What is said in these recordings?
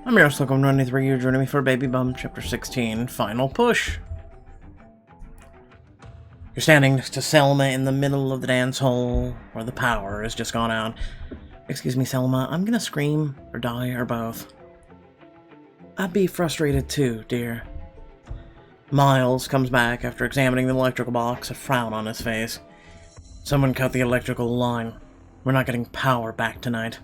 I'm your Slocum 93, you're joining me for Baby Bum, Chapter 16, Final Push. You're standing next to Selma in the middle of the dance hall, where the power has just gone out. Excuse me, Selma, I'm gonna scream, or die, or both. I'd be frustrated too, dear. Miles comes back after examining the electrical box, a frown on his face. Someone cut the electrical line. We're not getting power back tonight.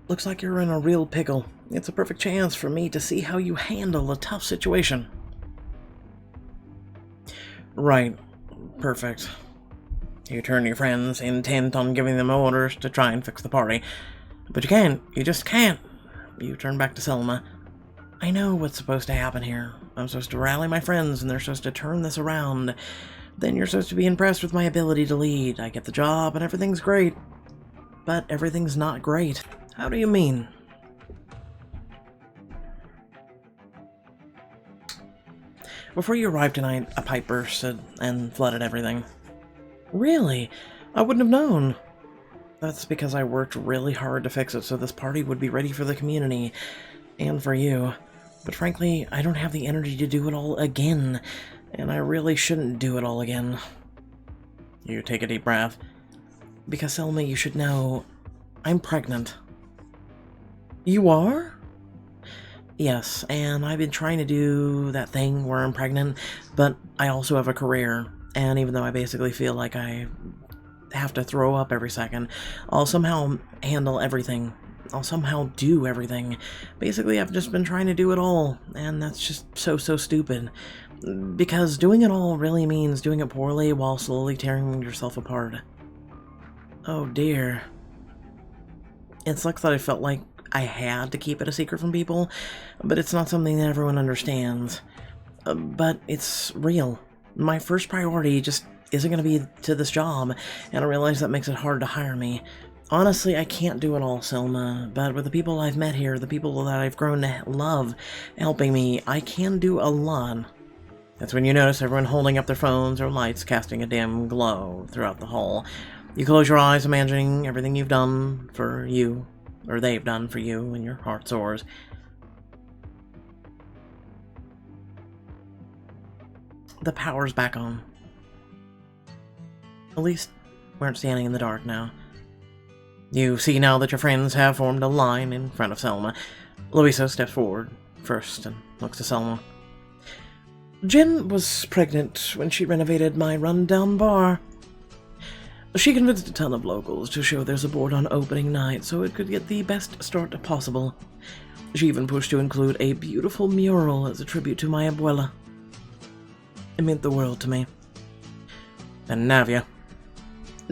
Looks like you're in a real pickle. It's a perfect chance for me to see how you handle a tough situation. Right. Perfect. You turn to your friends, intent on giving them orders to try and fix the party. But you can't. You just can't. You turn back to Selma. I know what's supposed to happen here. I'm supposed to rally my friends, and they're supposed to turn this around. Then you're supposed to be impressed with my ability to lead. I get the job, and everything's great. But everything's not great. How do you mean? Before you arrived tonight, a pipe bursted and flooded everything. Really? I wouldn't have known. That's because I worked really hard to fix it so this party would be ready for the community, and for you. But frankly, I don't have the energy to do it all again, and I really shouldn't do it all again. You take a deep breath. Because, Selma, you should know, I'm pregnant. You are? Yes, and I've been trying to do that thing where I'm pregnant, but I also have a career, and even though I basically feel like I have to throw up every second, I'll somehow handle everything. I'll somehow do everything. Basically, I've just been trying to do it all, and that's just so stupid. Because doing it all really means doing it poorly while slowly tearing yourself apart. Oh dear. It sucks that I felt like I had to keep it a secret from people, but it's not something that everyone understands. But it's real. My first priority just isn't going to be to this job, and I realize that makes it hard to hire me. Honestly, I can't do it all, Selma, but with the people I've met here, the people that I've grown to love helping me, I can do a lot. That's when you notice everyone holding up their phones or lights casting a dim glow throughout the hall. You close your eyes, imagining everything you've done for you, or they've done for you, and your heart soars. The power's back on. At least, we aren't standing in the dark now. You see now that your friends have formed a line in front of Selma. Louisa steps forward first and looks to Selma. Jen was pregnant when she renovated my rundown bar. She convinced a ton of locals to show their support on opening night so it could get the best start possible. She even pushed to include a beautiful mural as a tribute to my abuela. It meant the world to me. And Navia.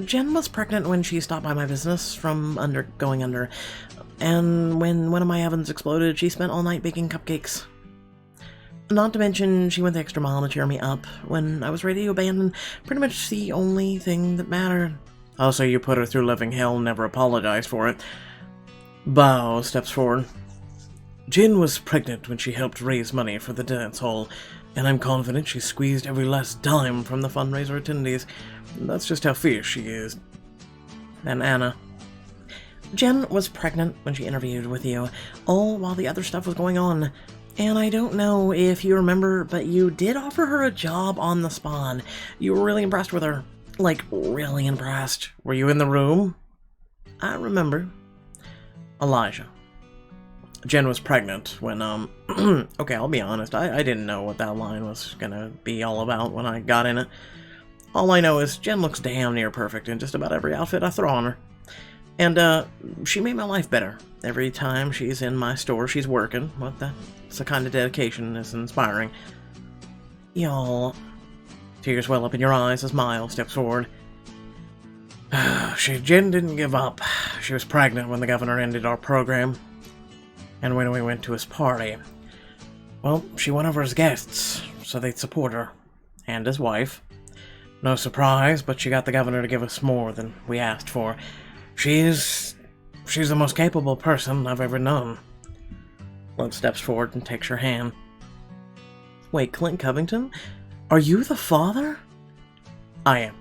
Jen was pregnant when she stopped by my business from going under, and when one of my ovens exploded, she spent all night baking cupcakes. Not to mention, she went the extra mile to cheer me up when I was ready to abandon pretty much the only thing that mattered. Also, you put her through living hell and never apologized for it. Bao steps forward. Jen was pregnant when she helped raise money for the dance hall, and I'm confident she squeezed every last dime from the fundraiser attendees. That's just how fierce she is. And Anna. Jen was pregnant when she interviewed with you, all while the other stuff was going on. And I don't know if you remember, but you did offer her a job on the spawn. You were really impressed with her. Like, really impressed. Were you in the room? I remember. Elijah. Jen was pregnant when, okay, I'll be honest, I didn't know what that line was gonna be all about when I got in it. All I know is Jen looks damn near perfect in just about every outfit I throw on her. And, she made my life better. Every time she's in my store, she's working. What that's the kind of dedication is inspiring. Y'all. Tears well up in your eyes as Miles steps forward. Jen didn't give up. She was pregnant when the governor ended our program. And when we went to his party, well, she went over as guests, so they'd support her. And his wife. No surprise, but she got the governor to give us more than we asked for. She's the most capable person I've ever known. Love steps forward and takes her hand. Wait, Clint Covington? Are you the father? I am.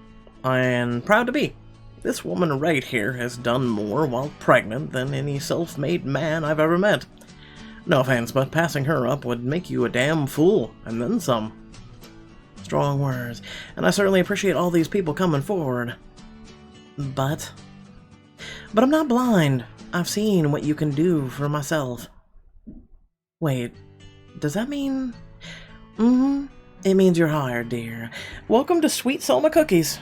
And proud to be. This woman right here has done more while pregnant than any self-made man I've ever met. No offense, but passing her up would make you a damn fool, and then some. Strong words, and I certainly appreciate all these people coming forward. But I'm not blind. I've seen what you can do for myself. Wait, does that mean... It means you're hired, dear. Welcome to Sweet Selma Cookies.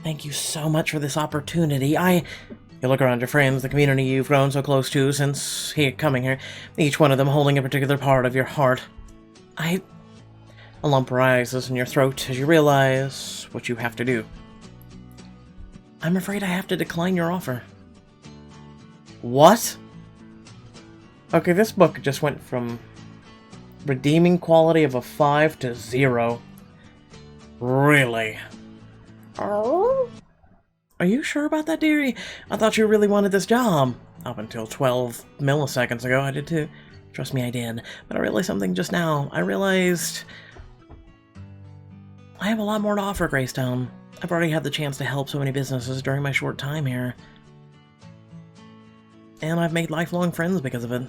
Thank you so much for this opportunity. You look around your friends, the community you've grown so close to since coming here, each one of them holding a particular part of your heart. A lump rises in your throat as you realize what you have to do. I'm afraid I have to decline your offer. What? Okay, this book just went from redeeming quality of a 5 to 0. Really? Oh? Are you sure about that, dearie? I thought you really wanted this job. Up until 12 milliseconds ago, I did too. Trust me, I did. But I realized something just now. I realized I have a lot more to offer, Gracetown. I've already had the chance to help so many businesses during my short time here. And I've made lifelong friends because of it.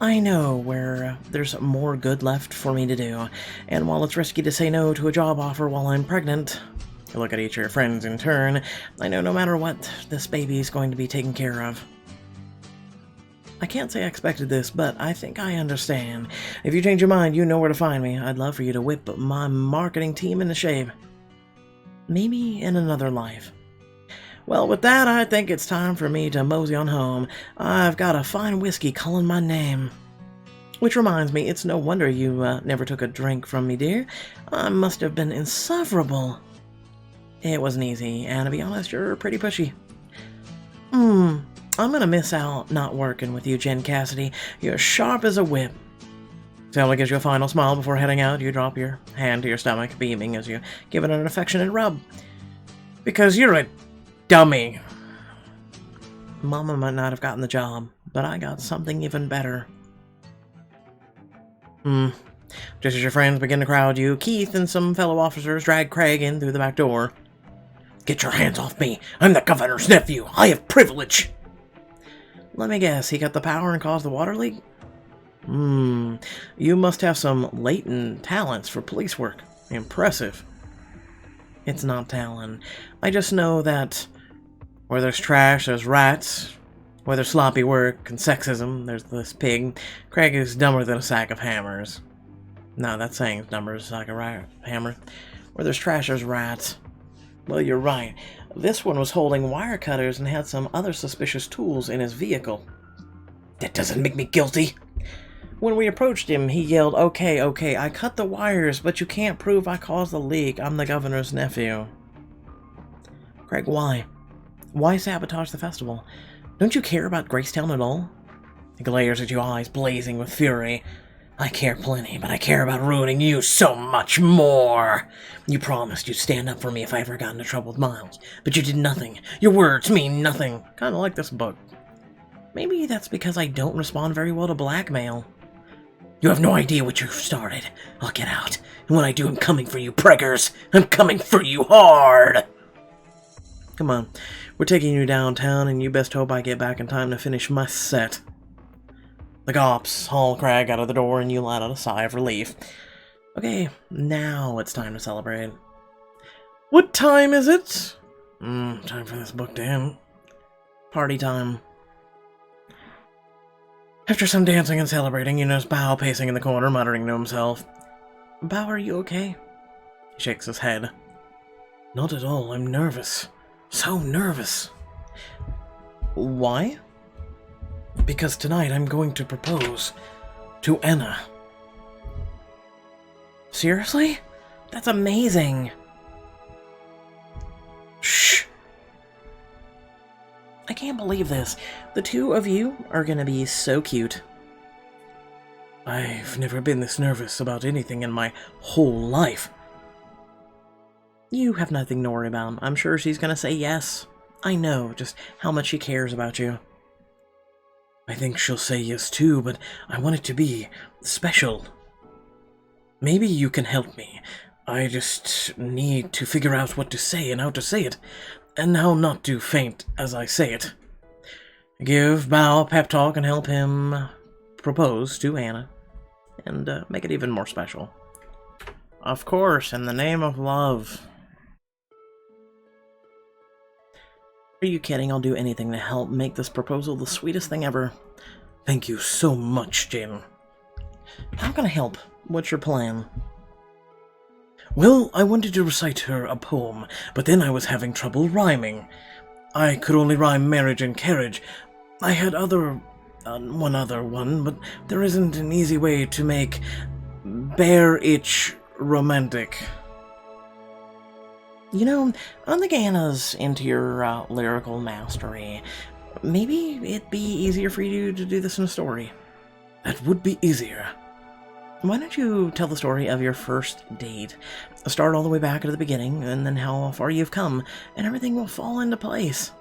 I know where there's more good left for me to do, and while it's risky to say no to a job offer while I'm pregnant, you look at each of your friends in turn, I know no matter what, this baby's going to be taken care of. I can't say I expected this, but I think I understand. If you change your mind, you know where to find me. I'd love for you to whip my marketing team into shape. Maybe in another life. Well, with that, I think it's time for me to mosey on home. I've got a fine whiskey calling my name. Which reminds me, it's no wonder you never took a drink from me, dear. I must have been insufferable. It wasn't easy, and to be honest, you're pretty pushy. I'm gonna miss out not working with you, Jen Cassidy. You're sharp as a whip. Selma gives you a final smile before heading out. You drop your hand to your stomach, beaming as you give it an affectionate rub. Because you're a dummy. Mama might not have gotten the job, but I got something even better. Just as your friends begin to crowd you, Keith and some fellow officers drag Craig in through the back door. Get your hands off me! I'm the governor's nephew! I have privilege! Let me guess, he got the power and caused the water leak? You must have some latent talents for police work. Impressive. It's not talent. I just know that where there's trash, there's rats. Where there's sloppy work and sexism, there's this pig. Craig is dumber than a sack of hammers. No, that's saying dumber than a sack of hammer. Where there's trash, there's rats. Well, you're right. This one was holding wire cutters and had some other suspicious tools in his vehicle. That doesn't make me guilty. When we approached him, he yelled, okay, I cut the wires, but you can't prove I caused the leak. I'm the governor's nephew. Craig, why? Why sabotage the festival? Don't you care about Gracetown at all? He glares at you, eyes blazing with fury. I care plenty, but I care about ruining you so much more. You promised you'd stand up for me if I ever got into trouble with Miles, but you did nothing. Your words mean nothing. Kinda like this book. Maybe that's because I don't respond very well to blackmail. You have no idea what you've started. I'll get out, and when I do, I'm coming for you, preggers. I'm coming for you hard. Come on, we're taking you downtown, and you best hope I get back in time to finish my set. The cops haul Craig out of the door, and you let out a sigh of relief. Okay, now it's time to celebrate. What time is it? Time for this book to end. Party time. After some dancing and celebrating, you notice Bao pacing in the corner, muttering to himself. Bao, are you okay? He shakes his head. Not at all, I'm nervous. So nervous. Why? Because tonight I'm going to propose to Anna. Seriously? That's amazing. Shh. I can't believe this. The two of you are gonna be so cute. I've never been this nervous about anything in my whole life. You have nothing to worry about. I'm sure she's gonna say yes. I know just how much she cares about you. I think she'll say yes too, but I want it to be special. Maybe you can help me. I just need to figure out what to say and how to say it, and how not to faint as I say it. Give Bao a pep talk and help him propose to Anna, and make it even more special. Of course, in the name of love. Are you kidding? I'll do anything to help make this proposal the sweetest thing ever. Thank you so much, Jin. How can I help? What's your plan? Well, I wanted to recite her a poem, but then I was having trouble rhyming. I could only rhyme marriage and carriage. I had one other one, but there isn't an easy way to make bear itch romantic. You know, I don't think Anna's into your lyrical mastery. Maybe it'd be easier for you to do this in a story. That would be easier. Why don't you tell the story of your first date? Start all the way back at the beginning, and then how far you've come, and everything will fall into place.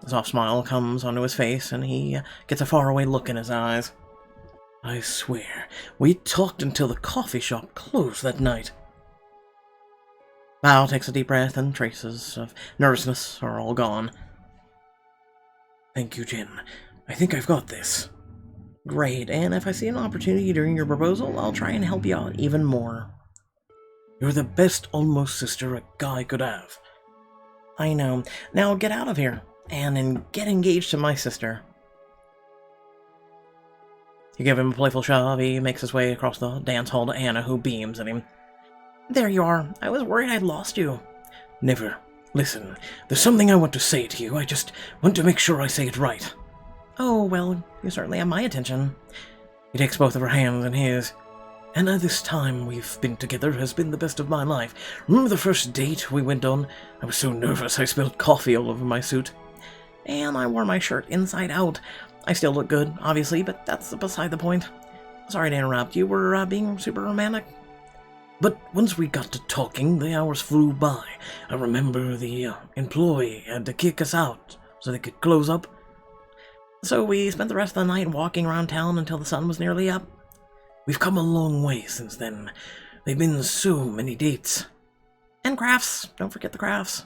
A soft smile comes onto his face, and he gets a faraway look in his eyes. I swear, we talked until the coffee shop closed that night. Bao takes a deep breath, and traces of nervousness are all gone. Thank you, Jin. I think I've got this. Great, and if I see an opportunity during your proposal, I'll try and help you out even more. You're the best almost sister a guy could have. I know. Now get out of here, and get engaged to my sister. You give him a playful shove. He makes his way across the dance hall to Anna, who beams at him. There you are. I was worried I'd lost you. Never. Listen, there's something I want to say to you. I just want to make sure I say it right. Oh, well, you certainly have my attention. He takes both of her hands in his. Anna, this time we've been together has been the best of my life. Remember the first date we went on? I was so nervous I spilled coffee all over my suit. And I wore my shirt inside out. I still look good, obviously, but that's beside the point. Sorry to interrupt. You were being super romantic. But once we got to talking, the hours flew by. I remember the employee had to kick us out so they could close up. So we spent the rest of the night walking around town until the sun was nearly up. We've come a long way since then. They've been so many dates. And crafts. Don't forget the crafts.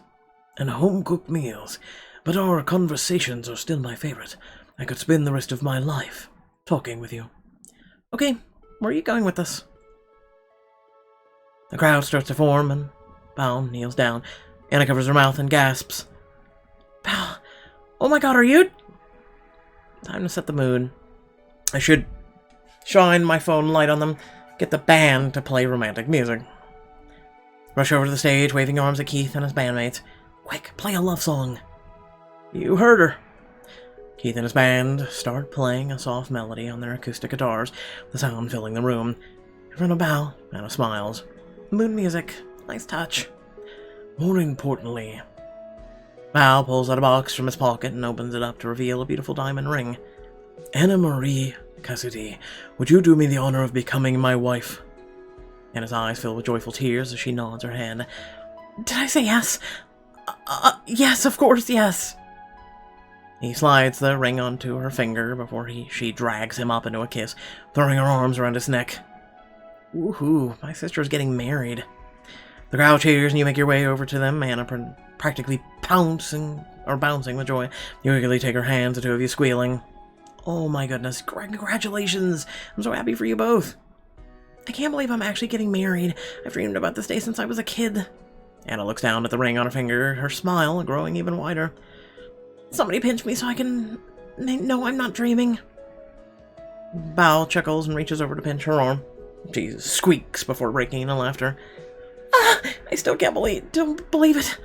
And home-cooked meals. But our conversations are still my favorite. I could spend the rest of my life talking with you. Okay, where are you going with this? The crowd starts to form, and Bao kneels down. Anna covers her mouth and gasps. Bao, oh my god, are you... Time to set the mood. I should shine my phone light on them, get the band to play romantic music. Rush over to the stage, waving arms at Keith and his bandmates. Quick, play a love song. You heard her. Keith and his band start playing a soft melody on their acoustic guitars, the sound filling the room. In front of Bao, Anna smiles. Mood music. Nice touch. More importantly, Bao pulls out a box from his pocket and opens it up to reveal a beautiful diamond ring. Anna Marie Cassidy, would you do me the honor of becoming my wife? Anna's eyes fill with joyful tears as she nods her head. Did I say yes? Yes, of course, yes. He slides the ring onto her finger before she drags him up into a kiss, throwing her arms around his neck. Woohoo, my sister's getting married. The crowd cheers and you make your way over to them, Anna practically bouncing with joy. You eagerly take her hands, the two of you squealing. Oh my goodness, congratulations! I'm so happy for you both. I can't believe I'm actually getting married. I've dreamed about this day since I was a kid. Anna looks down at the ring on her finger, her smile growing even wider. Somebody pinch me so I can know I'm not dreaming. Bao chuckles and reaches over to pinch her arm. She squeaks before breaking into laughter. I still don't believe it.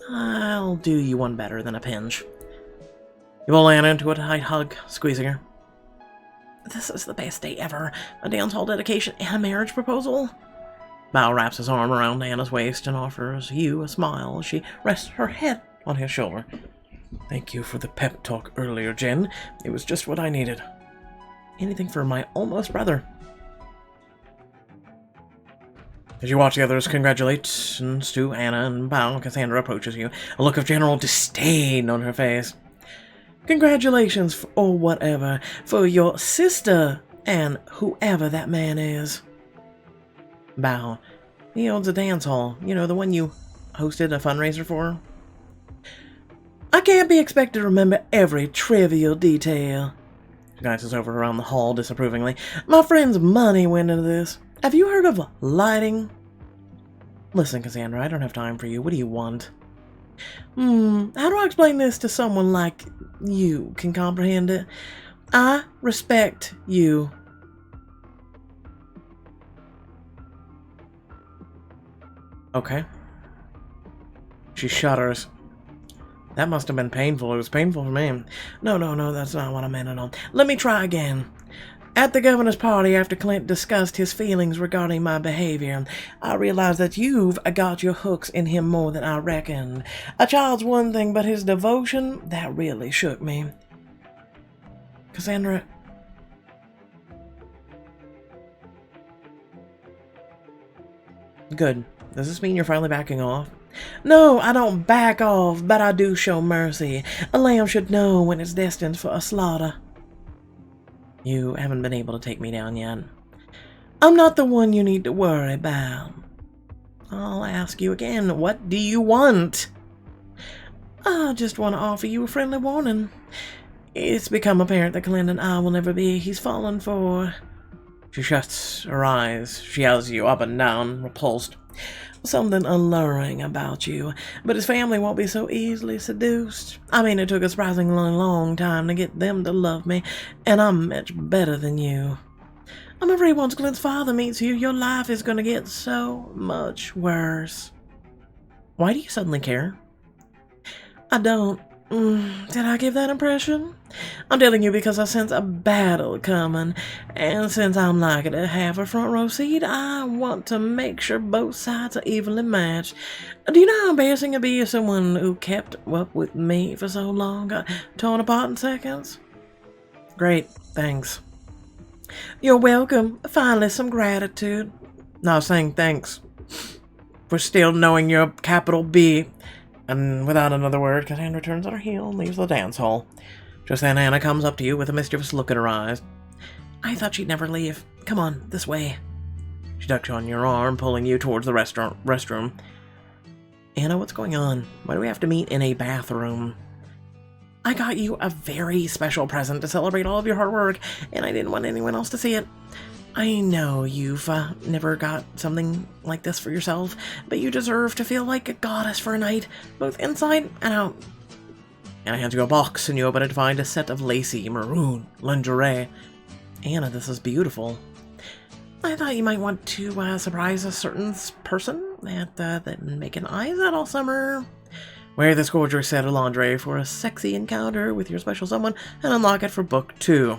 I'll do you one better than a pinch. You pull Anna into a tight hug, squeezing her. This is the best day ever. A dance hall dedication and a marriage proposal. Bao wraps his arm around Anna's waist and offers you a smile as she rests her head on his shoulder. Thank you for the pep talk earlier, Jen. It was just what I needed. Anything for my almost brother. As you watch the others congratulations to Anna and Bao, Cassandra approaches you, a look of general disdain on her face. Congratulations, or whatever, for your sister and whoever that man is. Bao, He owns a dance hall. You know, the one you hosted a fundraiser for? I can't be expected to remember every trivial detail. She glances over around the hall disapprovingly. My friend's money went into this. Have you heard of lighting? Listen, Cassandra, I don't have time for you. What do you want? How do I explain this to someone like you can comprehend it? I respect you. Okay. She shudders. That must have been painful. It was painful for me. No, that's not what I meant at all. Let me try again. At the governor's party, after Clint discussed his feelings regarding my behavior, I realized that you've got your hooks in him more than I reckoned. A child's one thing, but his devotion, that really shook me. Cassandra... Good. Does this mean you're finally backing off? No, I don't back off, but I do show mercy. A lamb should know when it's destined for a slaughter. You haven't been able to take me down yet. I'm not the one you need to worry about. I'll ask you again, what do you want? I just want to offer you a friendly warning. It's become apparent that Clint and I will never be. He's fallen for... She shuts her eyes. She eyes you up and down, repulsed. Something alluring about you, but his family won't be so easily seduced. I mean, it took a surprisingly long time to get them to love me, and I'm much better than you. I'm afraid once Clint's father meets you, your life is going to get so much worse. Why do you suddenly care? I don't. Did I give that impression? I'm telling you because I sense a battle coming, and since I'm likely to have a front row seat, I want to make sure both sides are evenly matched. Do you know how embarrassing it'd be if someone who kept up with me for so long got torn apart in seconds? Great, thanks. You're welcome. Finally, some gratitude. No, I was saying thanks for still knowing you're a capital B. And without another word, Cassandra turns on her heel and leaves the dance hall. Just then Anna comes up to you with a mischievous look in her eyes. I thought she'd never leave. Come on, this way. She tucks you on your arm, pulling you towards the restroom. Anna, what's going on? Why do we have to meet in a bathroom? I got you a very special present to celebrate all of your hard work, and I didn't want anyone else to see it. I know you've never got something like this for yourself, but you deserve to feel like a goddess for a night, both inside and out. Anna hands you a box, and you open it to find a set of lacy maroon lingerie. Anna, this is beautiful. I thought you might want to surprise a certain person that been making eyes at all summer. Wear this gorgeous set of lingerie for a sexy encounter with your special someone, and unlock it for book 2.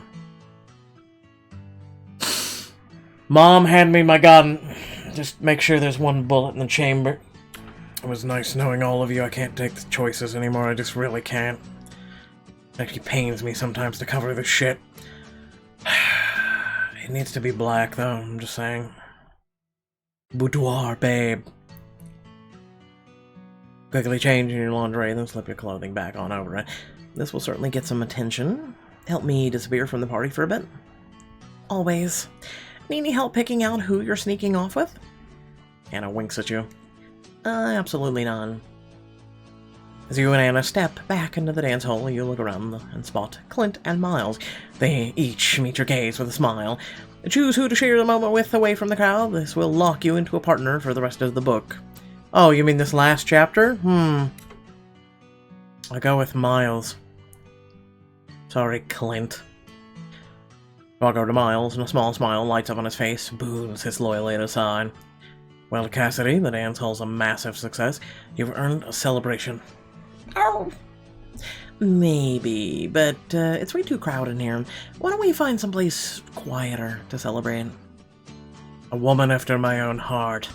Mom, hand me my gun. Just make sure there's one bullet in the chamber. It was nice knowing all of you. I can't take the choices anymore. I just really can't. It actually pains me sometimes to cover this shit. It needs to be black, though. I'm just saying. Boudoir, babe. Quickly change your lingerie, then slip your clothing back on over it. This will certainly get some attention. Help me disappear from the party for a bit. Always. Need any help picking out who you're sneaking off with? Anna winks at you. Absolutely none. As you and Anna step back into the dance hall, you look around and spot Clint and Miles. They each meet your gaze with a smile. Choose who to share the moment with away from the crowd. This will lock you into a partner for the rest of the book. Oh, you mean this last chapter? I'll go with Miles. Sorry, Clint. Walk over to Miles, and a small smile lights up on his face. Boone sits loyally at his side. Well, Cassidy, the dance hall's a massive success. You've earned a celebration. Oh! Maybe, but it's way too crowded in here. Why don't we find someplace quieter to celebrate? A woman after my own heart.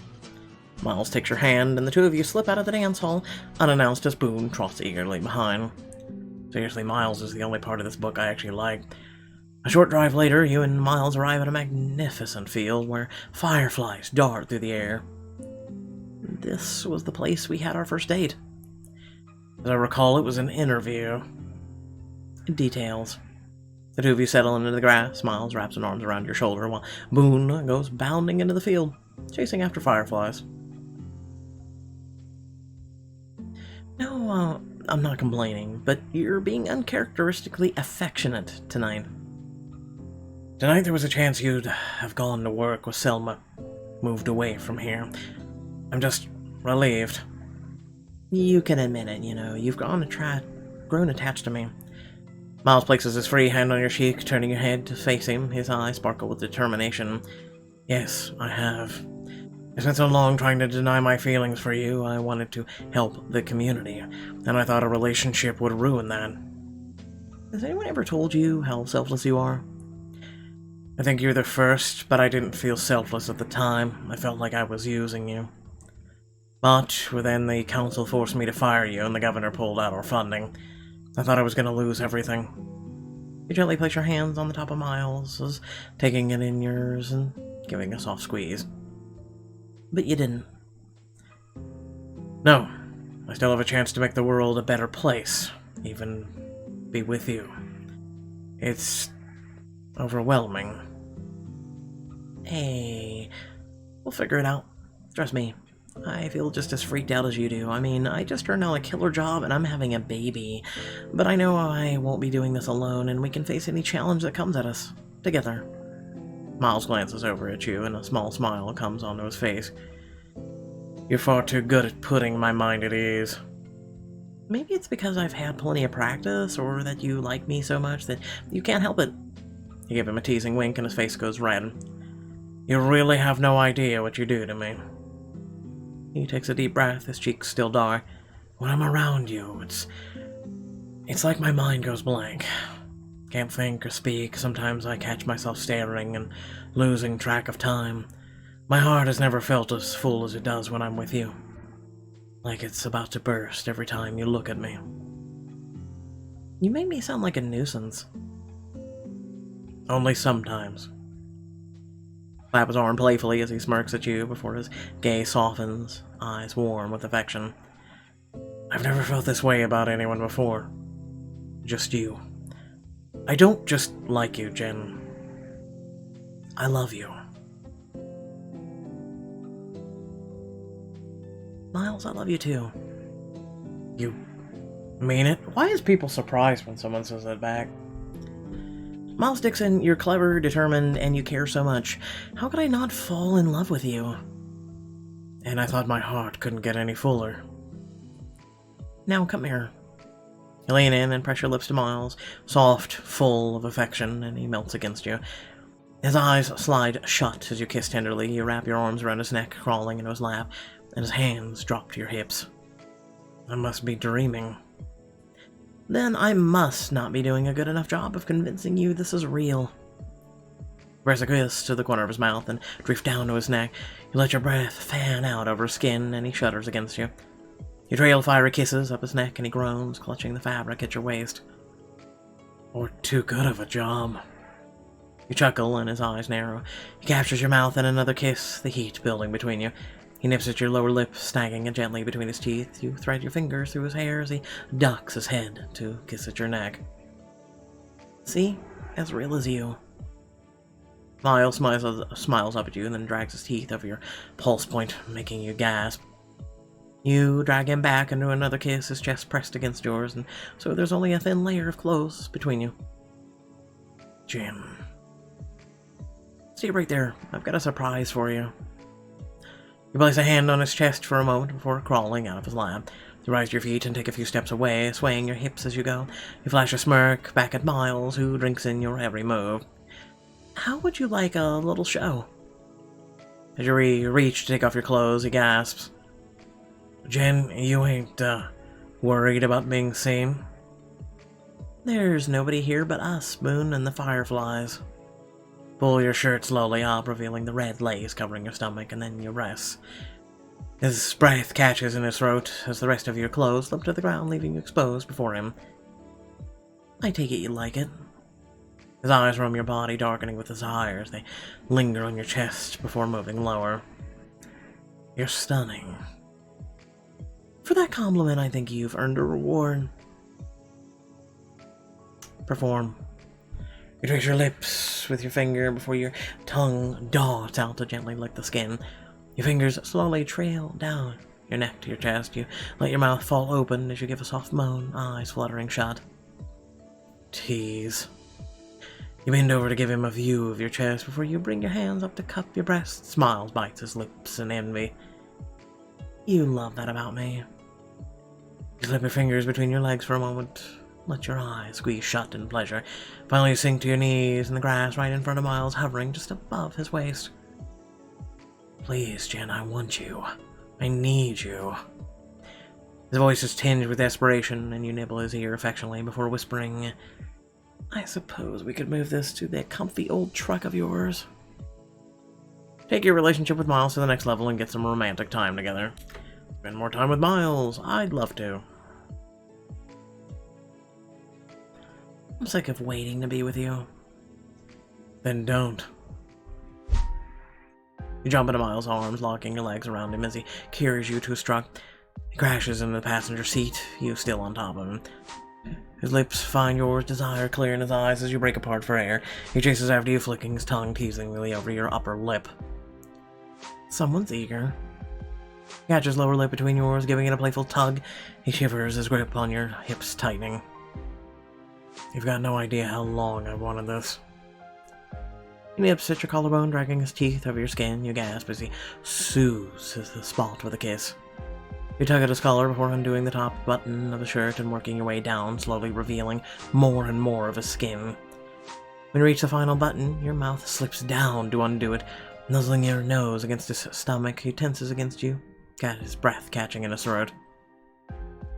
Miles takes your hand, and the two of you slip out of the dance hall, unannounced as Boone trots eagerly behind. Seriously, Miles is the only part of this book I actually like. A short drive later, you and Miles arrive at a magnificent field where fireflies dart through the air. This was the place we had our first date. As I recall, it was an interview. Details. The two of you settle into the grass. Miles wraps an arms around your shoulder while Boone goes bounding into the field, chasing after fireflies. I'm not complaining, but you're being uncharacteristically affectionate tonight. Tonight there was a chance you'd have gone to work with Selma, moved away from here. I'm just relieved. You can admit it, you've grown attached to me. Miles places his free hand on your cheek, turning your head to face him. His eyes sparkle with determination. Yes, I have. I spent so long trying to deny my feelings for you. I wanted to help the community, and I thought a relationship would ruin that. Has anyone ever told you how selfless you are? I think you're the first, but I didn't feel selfless at the time. I felt like I was using you. But then the council forced me to fire you, and the governor pulled out our funding. I thought I was going to lose everything. You gently place your hands on the top of Miles', taking it in yours and giving a soft squeeze. But you didn't. No, I still have a chance to make the world a better place, even be with you. It's overwhelming. Hey, we'll figure it out. Trust me. I feel just as freaked out as you do. I mean, I just turned down a killer job and I'm having a baby. But I know I won't be doing this alone and we can face any challenge that comes at us. Together. Miles glances over at you and a small smile comes onto his face. You're far too good at putting my mind at ease. Maybe it's because I've had plenty of practice, or that you like me so much that you can't help it. You give him a teasing wink and his face goes red. You really have no idea what you do to me. He takes a deep breath, his cheeks still dark. When I'm around you, it's like my mind goes blank. Can't think or speak. Sometimes I catch myself staring and losing track of time. My heart has never felt as full as it does when I'm with you. Like it's about to burst every time you look at me. You make me sound like a nuisance. Only sometimes. Clap his arm playfully as he smirks at you before his gaze softens, eyes warm with affection. I've never felt this way about anyone before. Just you. I don't just like you, Jen. I love you. Miles, I love you too. You mean it? Why is people surprised when someone says that back? Miles Dixon, you're clever, determined, and you care so much. How could I not fall in love with you? And I thought my heart couldn't get any fuller. Now come here. You lean in and press your lips to Miles, soft, full of affection, and he melts against you. His eyes slide shut as you kiss tenderly. You wrap your arms around his neck, crawling into his lap, and his hands drop to your hips. I must be dreaming. Then I must not be doing a good enough job of convincing you this is real. Press a kiss to the corner of his mouth and drift down to his neck. You let your breath fan out over his skin, and he shudders against you. You trail fiery kisses up his neck, and he groans, clutching the fabric at your waist. Or too good of a job. You chuckle, and his eyes narrow. He captures your mouth in another kiss, the heat building between you. He nips at your lower lip, snagging it gently between his teeth. You thread your fingers through his hair as he ducks his head to kiss at your neck. See? As real as you. Miles smiles up at you and then drags his teeth over your pulse point, making you gasp. You drag him back into another kiss, his chest pressed against yours, and so there's only a thin layer of clothes between you. Jim. Stay right there. I've got a surprise for you. You place a hand on his chest for a moment before crawling out of his lap. You rise to your feet and take a few steps away, swaying your hips as you go. You flash a smirk back at Miles, who drinks in your every move. How would you like a little show? As you reach to take off your clothes, he gasps. Jen, you ain't, worried about being seen? There's nobody here but us, Moon, and the fireflies. Pull your shirt slowly up, revealing the red lace covering your stomach, and then you rest. His breath catches in his throat as the rest of your clothes slip to the ground, leaving you exposed before him. I take it you like it. His eyes roam your body, darkening with desire as they linger on your chest before moving lower. You're stunning. For that compliment, I think you've earned a reward. Perform. You trace your lips with your finger before your tongue darts out to gently lick the skin. Your fingers slowly trail down your neck to your chest. You let your mouth fall open as you give a soft moan, eyes fluttering shut. Tease. You bend over to give him a view of your chest before you bring your hands up to cup your breast. Smiles bites his lips in envy. You love that about me. You slip your fingers between your legs for a moment. Let your eyes squeeze shut in pleasure. Finally you sink to your knees in the grass right in front of Miles, hovering just above his waist. Please, Jen, I want you. I need you. His voice is tinged with desperation, and you nibble his ear affectionately before whispering, I suppose we could move this to that comfy old truck of yours. Take your relationship with Miles to the next level and get some romantic time together. Spend more time with Miles. I'd love to. I'm sick of waiting to be with you. Then don't. You jump into Miles' arms, locking your legs around him as he carries you to his truck. He crashes into the passenger seat, you still on top of him. His lips find yours, desire clear in his eyes as you break apart for air. He chases after you, flicking his tongue teasingly over your upper lip. Someone's eager. He catches lower lip between yours, giving it a playful tug. He shivers, his grip on your hips tightening. You've got no idea how long I've wanted this. He nips at your collarbone, dragging his teeth over your skin. You gasp as he soothes the spot with a kiss. You tug at his collar before undoing the top button of the shirt and working your way down, slowly revealing more and more of his skin. When you reach the final button, your mouth slips down to undo it, nuzzling your nose against his stomach. He tenses against you, got his breath catching in his throat.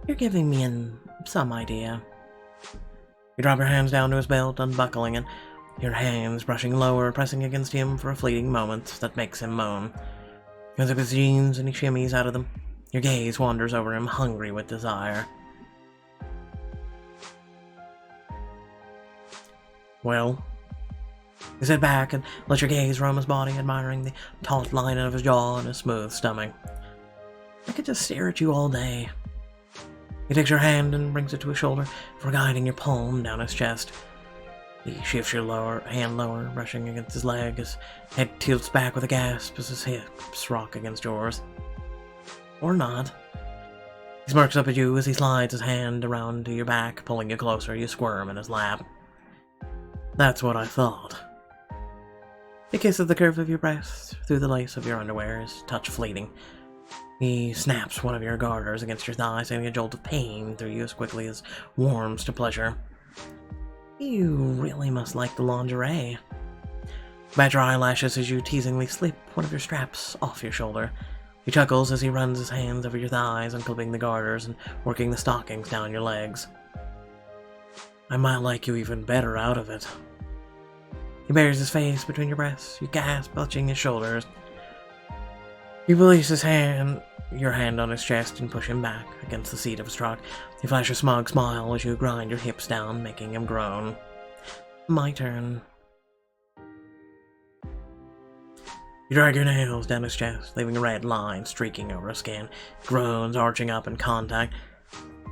You're giving me some idea. You drop your hands down to his belt, unbuckling it, your hands brushing lower, pressing against him for a fleeting moment that makes him moan. You unzip his jeans and he shimmies out of them. Your gaze wanders over him, hungry with desire. Well? You sit back and let your gaze roam his body, admiring the taut line of his jaw and his smooth stomach. I could just stare at you all day. He takes your hand and brings it to his shoulder, for guiding your palm down his chest. He shifts your hand lower, brushing against his leg. His head tilts back with a gasp as his hips rock against yours. Or not. He smirks up at you as he slides his hand around to your back, pulling you closer. You squirm in his lap. That's what I thought. He kisses the curve of your breast through the lace of your underwear, his touch fleeting. He snaps one of your garters against your thigh, sending a jolt of pain through you as quickly as warms to pleasure. You really must like the lingerie. Bat your eyelashes as you teasingly slip one of your straps off your shoulder. He chuckles as he runs his hands over your thighs, unclipping the garters and working the stockings down your legs. I might like you even better out of it. He buries his face between your breasts. You gasp, clutching his shoulders. You release your hand on his chest and push him back against the seat of his truck. You flash a smug smile as you grind your hips down, making him groan. My turn. You drag your nails down his chest, leaving a red line streaking over his skin. Groans arching up in contact.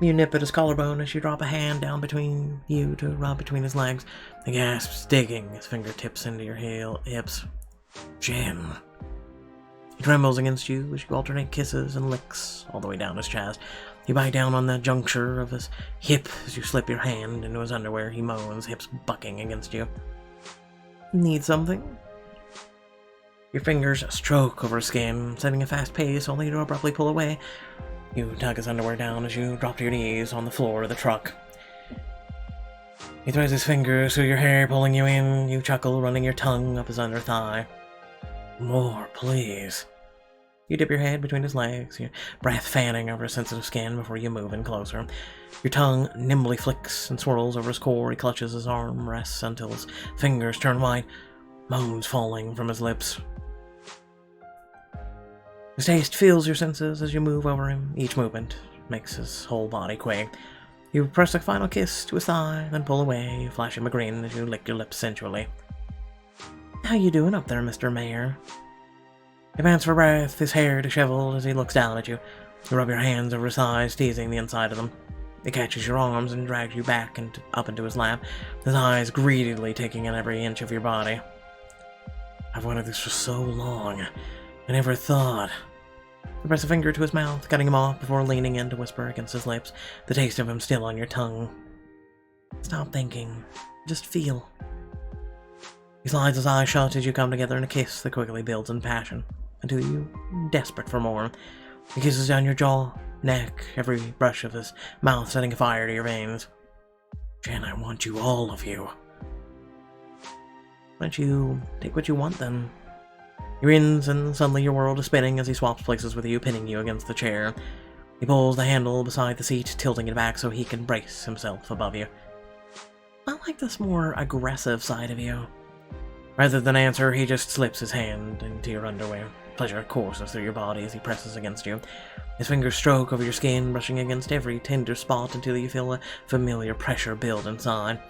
You nip at his collarbone as you drop a hand down between you to rub between his legs. The gasps digging his fingertips into your hips. Jen. He trembles against you as you alternate kisses and licks all the way down his chest. You bite down on the juncture of his hip as you slip your hand into his underwear. He moans, hips bucking against you. Need something? Your fingers stroke over his skin, setting a fast pace only to abruptly pull away. You tug his underwear down as you drop to your knees on the floor of the truck. He threads his fingers through your hair, pulling you in. You chuckle, running your tongue up his under thigh. More, please. You dip your head between his legs, your breath fanning over his sensitive skin before you move in closer. Your tongue nimbly flicks and swirls over his core. He clutches his arm, rests until his fingers turn white, moans falling from his lips. His taste fills your senses as you move over him. Each movement makes his whole body quake. You press a final kiss to his thigh, then pull away. You flash him a grin as you lick your lips sensually. How you doing up there, Mr. Mayor? He pants for breath, his hair disheveled as he looks down at you. You rub your hands over his thighs, teasing the inside of them. He catches your arms and drags you back and up into his lap, his eyes greedily taking in every inch of your body. I've wanted this for so long. I never thought. You press a finger to his mouth, cutting him off before leaning in to whisper against his lips, the taste of him still on your tongue. Stop thinking. Just feel. He slides his eyes shut as you come together in a kiss that quickly builds in passion, until you desperate for more. He kisses down your jaw, neck, every brush of his mouth setting fire to your veins. Jen, I want you, all of you. Why don't you take what you want, then? He grins, and suddenly your world is spinning as he swaps places with you, pinning you against the chair. He pulls the handle beside the seat, tilting it back so he can brace himself above you. I like this more aggressive side of you. Rather than answer, he just slips his hand into your underwear. Pleasure courses through your body as he presses against you. His fingers stroke over your skin, brushing against every tender spot until you feel a familiar pressure build inside.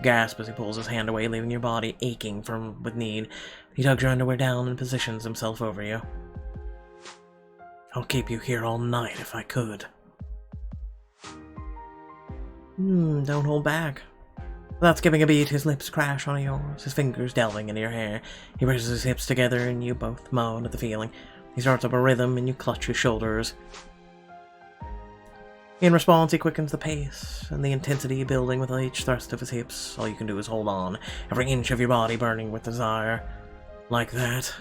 Gasp as he pulls his hand away, leaving your body aching with need. He tugs your underwear down and positions himself over you. I'll keep you here all night if I could. Don't hold back. Without skipping a beat, his lips crash on yours, his fingers delving into your hair. He presses his hips together and you both moan at the feeling. He starts up a rhythm and you clutch his shoulders. In response, he quickens the pace, and the intensity building with each thrust of his hips. All you can do is hold on, every inch of your body burning with desire. Like that.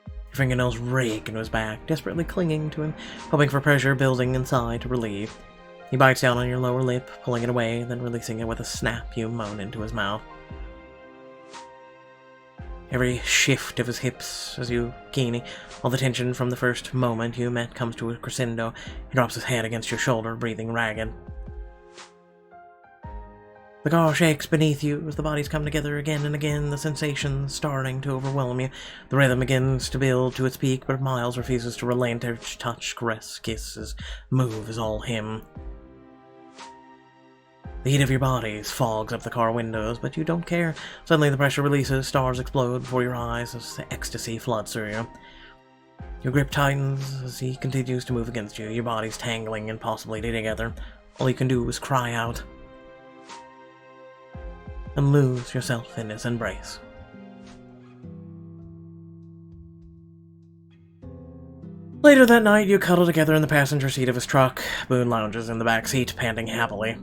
Your fingernails rake into his back, desperately clinging to him, hoping for pressure building inside to relieve. He bites down on your lower lip, pulling it away, then releasing it with a snap you moan into his mouth. Every shift of his hips as you keen, all the tension from the first moment you met comes to a crescendo. He drops his head against your shoulder, breathing ragged. The car shakes beneath you as the bodies come together again and again, the sensations starting to overwhelm you. The rhythm begins to build to its peak, but Miles refuses to relent. Each touch, caress, kisses, move is all him. The heat of your bodies fogs up the car windows, but you don't care. Suddenly the pressure releases, stars explode before your eyes as the ecstasy floods through you. Your grip tightens as he continues to move against you, your bodies tangling impossibly together. All you can do is cry out and lose yourself in his embrace. Later that night, you cuddle together in the passenger seat of his truck. Boone lounges in the back seat, panting happily.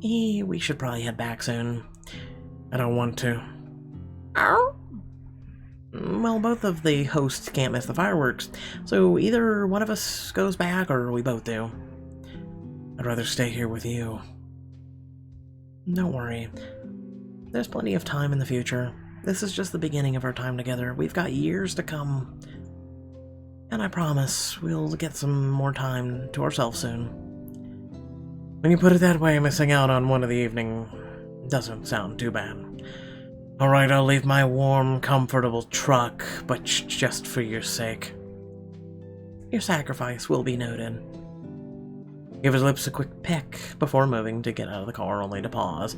We should probably head back soon. I don't want to. Ow? Well, both of the hosts can't miss the fireworks, so either one of us goes back or we both do. I'd rather stay here with you. Don't worry. There's plenty of time in the future. This is just the beginning of our time together. We've got years to come. And I promise we'll get some more time to ourselves soon. When you put it that way, missing out on one of the evening doesn't sound too bad. Alright, I'll leave my warm, comfortable truck, but just for your sake. Your sacrifice will be noted. Give his lips a quick peck before moving to get out of the car, only to pause.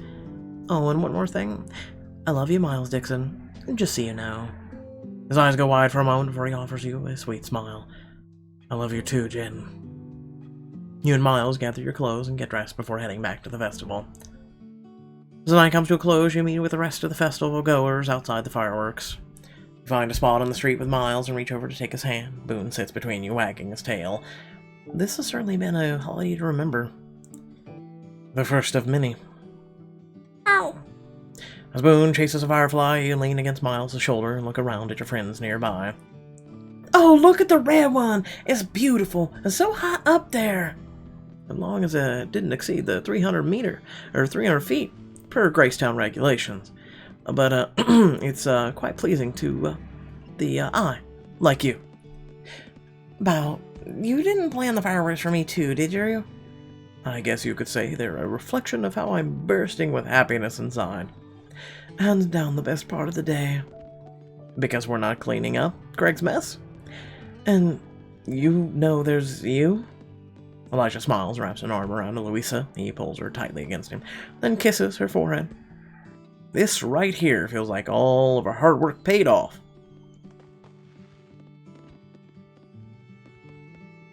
Oh, and one more thing. I love you, Miles Dixon, just so you know. His eyes go wide for a moment before he offers you a sweet smile. I love you too, Jen. You and Miles gather your clothes and get dressed before heading back to the festival. As the night comes to a close, you meet with the rest of the festival goers outside the fireworks. You find a spot on the street with Miles and reach over to take his hand. Boone sits between you, wagging his tail. This has certainly been a holiday to remember. The first of many. Ow! As Boone chases a firefly, you lean against Miles' shoulder and look around at your friends nearby. Oh, look at the red one! It's beautiful and so high up there! As long as it didn't exceed the 300 feet per Gracetown regulations. But it's quite pleasing to the eye, like you. Bow, you didn't plan the fireworks for me too, did you? I guess you could say they're a reflection of how I'm bursting with happiness inside. Hands down the best part of the day. Because we're not cleaning up Greg's mess? And you know there's you? Elijah smiles, wraps an arm around Louisa. He pulls her tightly against him, then kisses her forehead. This right here feels like all of our hard work paid off.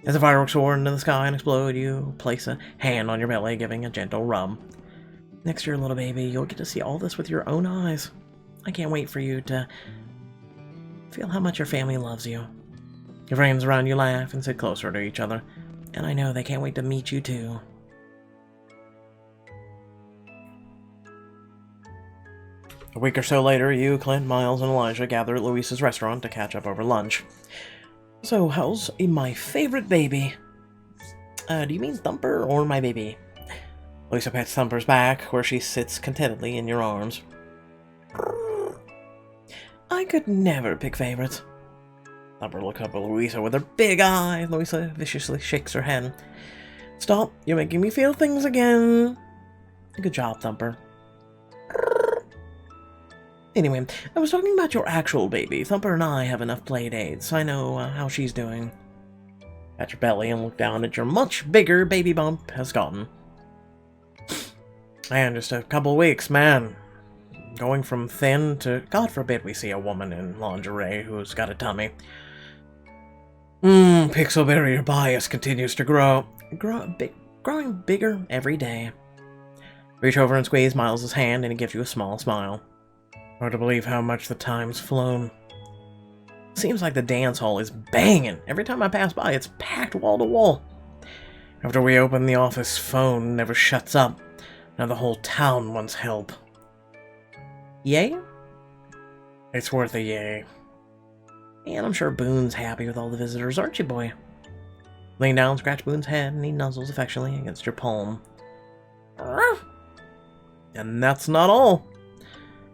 As the fireworks soar into the sky and explode, you place a hand on your belly, giving a gentle rub. Next year, little baby, you'll get to see all this with your own eyes. I can't wait for you to feel how much your family loves you. Your friends around you laugh and sit closer to each other, and I know they can't wait to meet you too. A week or so later, you, Clint, Miles, and Elijah gather at Luis's restaurant to catch up over lunch. So, how's my favorite baby? Do you mean Thumper or my baby? Luisa pats Thumper's back, where she sits contentedly in your arms. I could never pick favorites. Thumper looks up at Luisa with her big eye. Luisa viciously shakes her head. Stop, you're making me feel things again. Good job, Thumper. Anyway, I was talking about your actual baby. Thumper and I have enough play dates. I know how she's doing. Pat your belly and look down at your much bigger baby bump has gotten. Man, just a couple weeks, man. Going from thin to, God forbid we see a woman in lingerie who's got a tummy. Pixelberry, your bias continues to grow. Growing bigger every day. Reach over and squeeze Miles' hand and he gives you a small smile. Hard to believe how much the time's flown. Seems like the dance hall is banging. Every time I pass by, it's packed wall to wall. After we open, the office phone never shuts up. Now the whole town wants help. Yay? It's worth a yay. And I'm sure Boone's happy with all the visitors, aren't you, boy? Lean down, scratch Boone's head, and he nuzzles affectionately against your palm. And that's not all.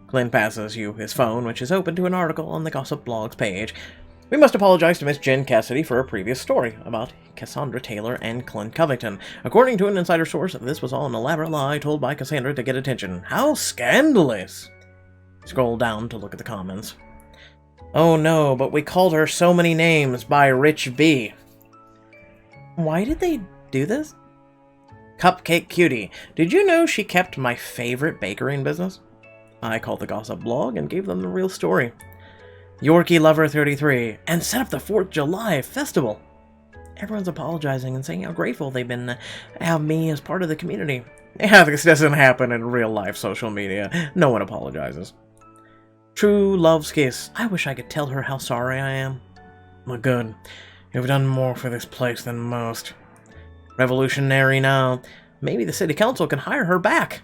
Clint passes you his phone, which is open to an article on the Gossip Blog's page. We must apologize to Miss Jen Cassidy for a previous story about Cassandra Taylor and Clint Covington. According to an insider source, this was all an elaborate lie told by Cassandra to get attention. How scandalous! Scroll down to look at the comments. Oh no, but we called her so many names by Rich B. Why did they do this? Cupcake Cutie. Did you know she kept my favorite bakery in business? I called the Gossip Blog and gave them the real story. Yorkie Lover 33, and set up the 4th of July festival. Everyone's apologizing and saying how grateful they've been to have me as part of the community. Yeah, this doesn't happen in real life social media. No one apologizes. True Love's Kiss. I wish I could tell her how sorry I am. Well, good. You've done more for this place than most. Revolutionary now. Maybe the city council can hire her back.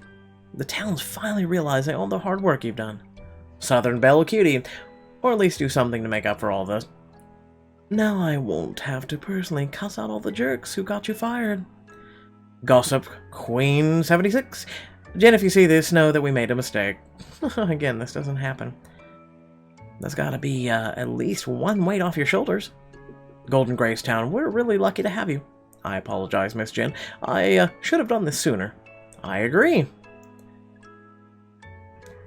The town's finally realizing all the hard work you've done. Southern Belle Cutie. Or at least do something to make up for all this. Now I won't have to personally cuss out all the jerks who got you fired. Gossip Queen 76. Jen, if you see this, know that we made a mistake. Again, this doesn't happen. There's gotta be at least one weight off your shoulders. Golden Gracetown, we're really lucky to have you. I apologize, Miss Jen. I should have done this sooner. I agree.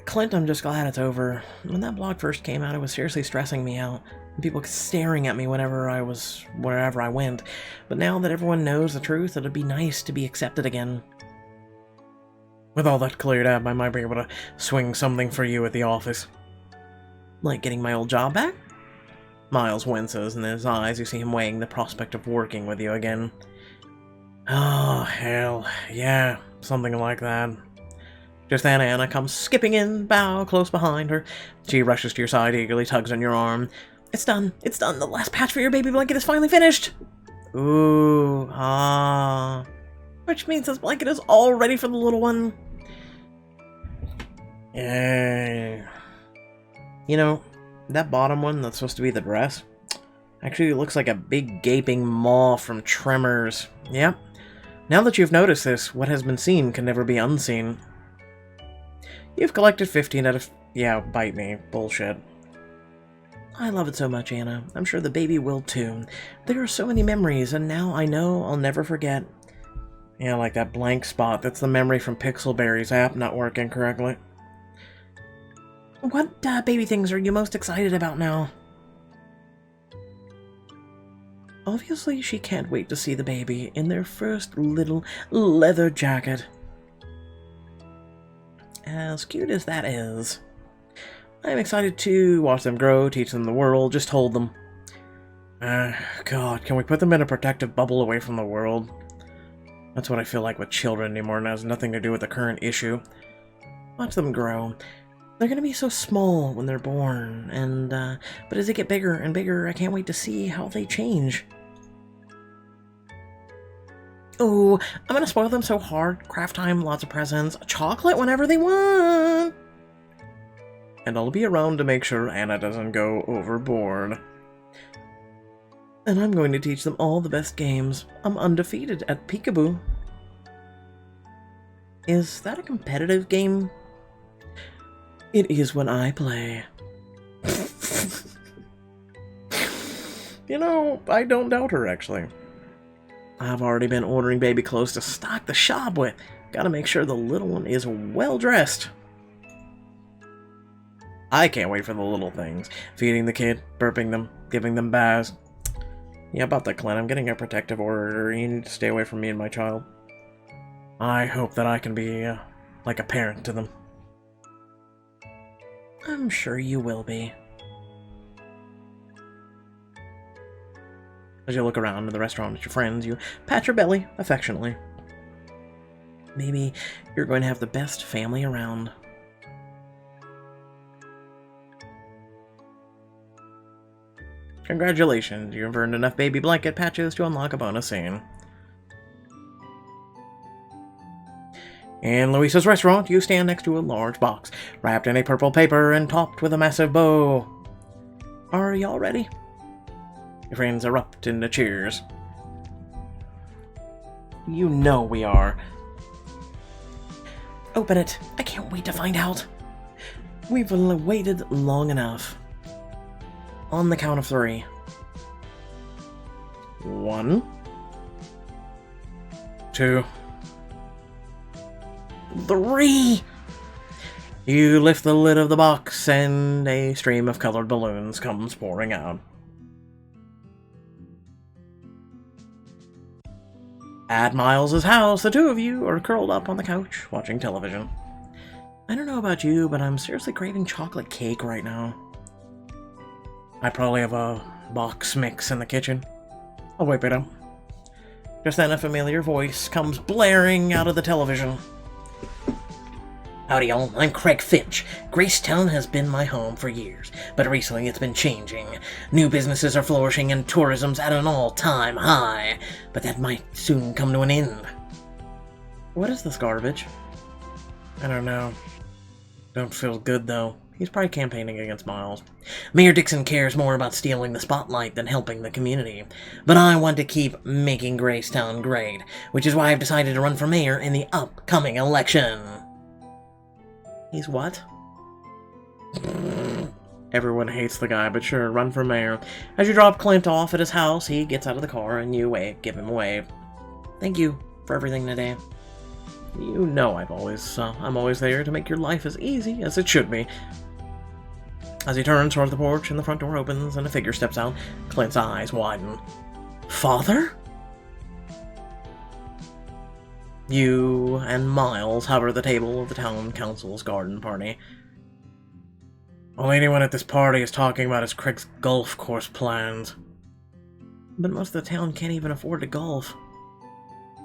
Clint, I'm just glad it's over. When that blog first came out, it was seriously stressing me out. People staring at me wherever I went. But now that everyone knows the truth, it'd be nice to be accepted again. With all that cleared up, I might be able to swing something for you at the office. Like getting my old job back? Miles winces, and in his eyes you see him weighing the prospect of working with you again. Oh, hell, yeah, something like that. Just then Anna comes skipping in, bow close behind her. She rushes to your side, eagerly tugs on your arm. It's done, it's done, the last patch for your baby blanket is finally finished! Ooh, ah. Which means this blanket is all ready for the little one. Yay. You know, that bottom one that's supposed to be the dress actually looks like a big gaping maw from Tremors. Yep. Now that you've noticed this, what has been seen can never be unseen. You've collected 15 out of... Yeah, bite me. Bullshit. I love it so much, Anna. I'm sure the baby will too. There are so many memories, and now I know I'll never forget. Yeah, like that blank spot. That's the memory from Pixelberry's app not working correctly. What baby things are you most excited about now? Obviously, she can't wait to see the baby in their first little leather jacket. As cute as that is. I'm excited to watch them grow, teach them the world, just hold them. God, can we put them in a protective bubble away from the world? That's what I feel like with children anymore, and it has nothing to do with the current issue. Watch them grow. They're gonna be so small when they're born, and, but as they get bigger and bigger, I can't wait to see how they change. Oh, I'm gonna spoil them so hard. Craft time, lots of presents, chocolate whenever they want. And I'll be around to make sure Anna doesn't go overboard. And I'm going to teach them all the best games. I'm undefeated at Peekaboo. Is that a competitive game? It is when I play. You know, I don't doubt her, actually. I've already been ordering baby clothes to stock the shop with. Gotta make sure the little one is well dressed. I can't wait for the little things. Feeding the kid, burping them, giving them baths. Yeah, about that, Clint. I'm getting a protective order. You need to stay away from me and my child. I hope that I can be, like a parent to them. I'm sure you will be. As you look around in the restaurant with your friends, you pat your belly affectionately. Maybe you're going to have the best family around. Congratulations, you've earned enough baby blanket patches to unlock a bonus scene. In Louisa's restaurant, you stand next to a large box, wrapped in a purple paper and topped with a massive bow. Are y'all ready? Your friends erupt into cheers. You know we are. Open it. I can't wait to find out. We've waited long enough. On the count of 3. 1, 2, 3! You lift the lid of the box and a stream of colored balloons comes pouring out. At Miles' house, the two of you are curled up on the couch, watching television. I don't know about you, but I'm seriously craving chocolate cake right now. I probably have a box mix in the kitchen. I'll whip it up. Just then a familiar voice comes blaring out of the television. Howdy y'all, I'm Craig Finch. Gracetown has been my home for years, but recently it's been changing. New businesses are flourishing and tourism's at an all-time high, but that might soon come to an end. What is this garbage? I don't know. Don't feel good though. He's probably campaigning against Miles. Mayor Dixon cares more about stealing the spotlight than helping the community, but I want to keep making Gracetown great, which is why I've decided to run for mayor in the upcoming election. He's what? Everyone hates the guy, but sure, run for mayor. As you drop Clint off at his house, he gets out of the car and you give him a wave. Thank you for everything today. You know I'm always there to make your life as easy as it should be. As he turns toward the porch and the front door opens and a figure steps out, Clint's eyes widen. Father? You and Miles hover the table of the town council's garden party. All anyone at this party is talking about is Craig's golf course plans. But most of the town can't even afford to golf.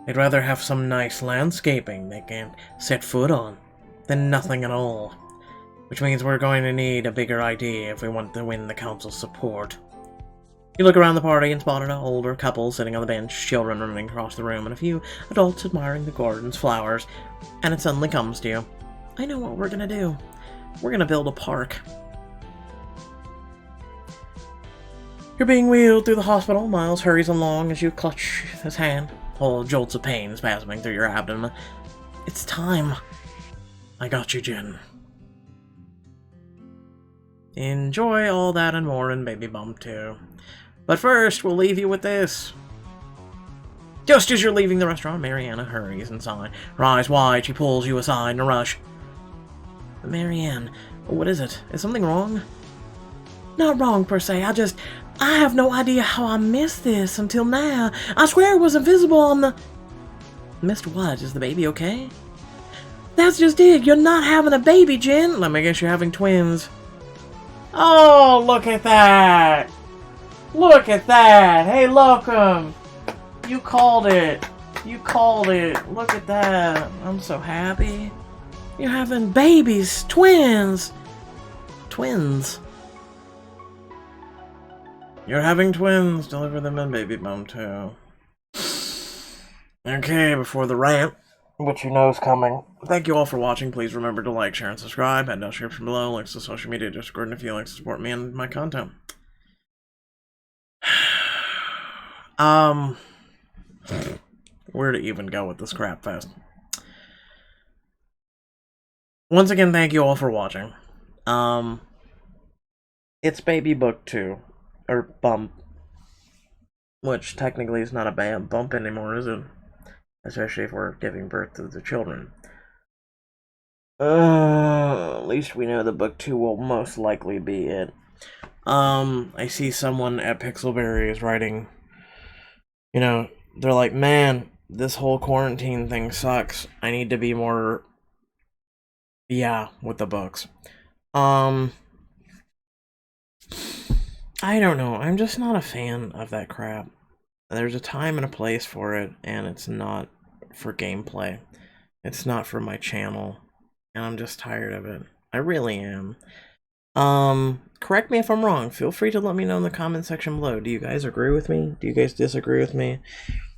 They'd rather have some nice landscaping they can't set foot on than nothing at all. Which means we're going to need a bigger idea if we want to win the council's support. You look around the party and spot an older couple sitting on the bench, children running across the room, and a few adults admiring the garden's flowers. And it suddenly comes to you. I know what we're gonna do. We're gonna build a park. You're being wheeled through the hospital. Miles hurries along as you clutch his hand. Whole jolts of pain spasming through your abdomen. It's time. I got you, Jen. Enjoy all that and more in Baby Bump 2. But first, we'll leave you with this. Just as you're leaving the restaurant, Mariana hurries inside. Her eyes wide, she pulls you aside in a rush. Marianne, what is it? Is something wrong? Not wrong, per se. I have no idea how I missed this until now. I swear it was invisible on the... Missed what? Is the baby okay? That's just it. You're not having a baby, Jen. Let me guess you're having twins. Oh, look at that. Look at that! Hey, welcome! You called it! You called it! Look at that! I'm so happy. You're having babies! Twins! Twins. You're having twins. Deliver them in baby bump too. Okay, before the rant, which you know is coming. Thank you all for watching. Please remember to like, share, and subscribe. Head down the description below. Links to social media, Discord, and if you like to support me and my content. Where to even go with this crap fest? Once again, thank you all for watching. It's Baby Book 2. Or Bump. Which technically is not a bad bump anymore, is it? Especially if we're giving birth to the children. At least we know the book 2 will most likely be it. I see someone at Pixelberry is writing, you know, they're like, man, this whole quarantine thing sucks. I need to be more, with the books. I don't know. I'm just not a fan of that crap. There's a time and a place for it, and it's not for gameplay. It's not for my channel, and I'm just tired of it. I really am. Correct me if I'm wrong. Feel free to let me know in the comment section below. Do you guys agree with me? Do you guys disagree with me?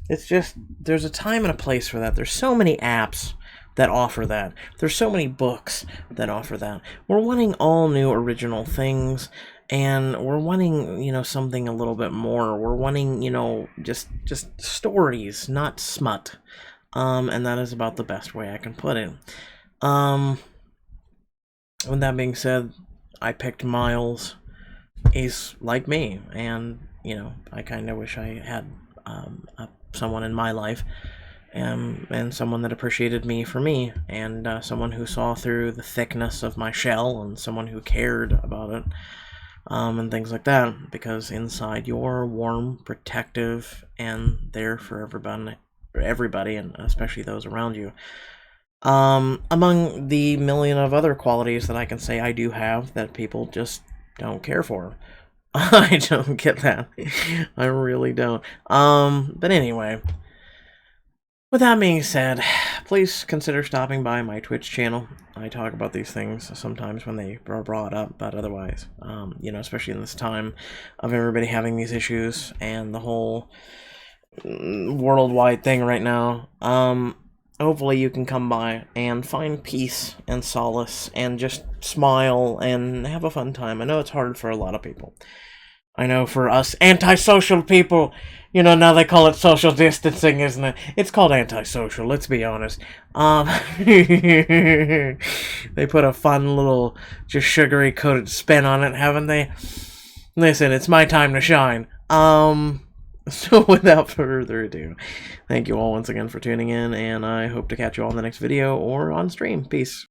It's just, there's a time and a place for that. There's so many apps that offer that. There's so many books that offer that. We're wanting all new original things, and we're wanting, you know, something a little bit more. We're wanting, you know, just stories, not smut. And that is about the best way I can put it. With that being said, I picked Miles. He's like me, and, you know, I kind of wish I had someone in my life, and someone that appreciated me for me, and someone who saw through the thickness of my shell, and someone who cared about it, and things like that, because inside you're warm, protective, and there for everybody, and especially those around you. Among the million of other qualities that I can say I do have that people just don't care for. I don't get that. I really don't. But anyway, with that being said, please consider stopping by my Twitch channel. I talk about these things sometimes when they are brought up, but otherwise, you know, especially in this time of everybody having these issues and the whole worldwide thing right now, hopefully you can come by and find peace and solace and just smile and have a fun time. I know it's hard for a lot of people. I know for us antisocial people, you know, now they call it social distancing, isn't it? It's called antisocial, let's be honest. They put a fun little, just sugary coated spin on it, haven't they? Listen, it's my time to shine. So without further ado, thank you all once again for tuning in, and I hope to catch you all in the next video or on stream. Peace.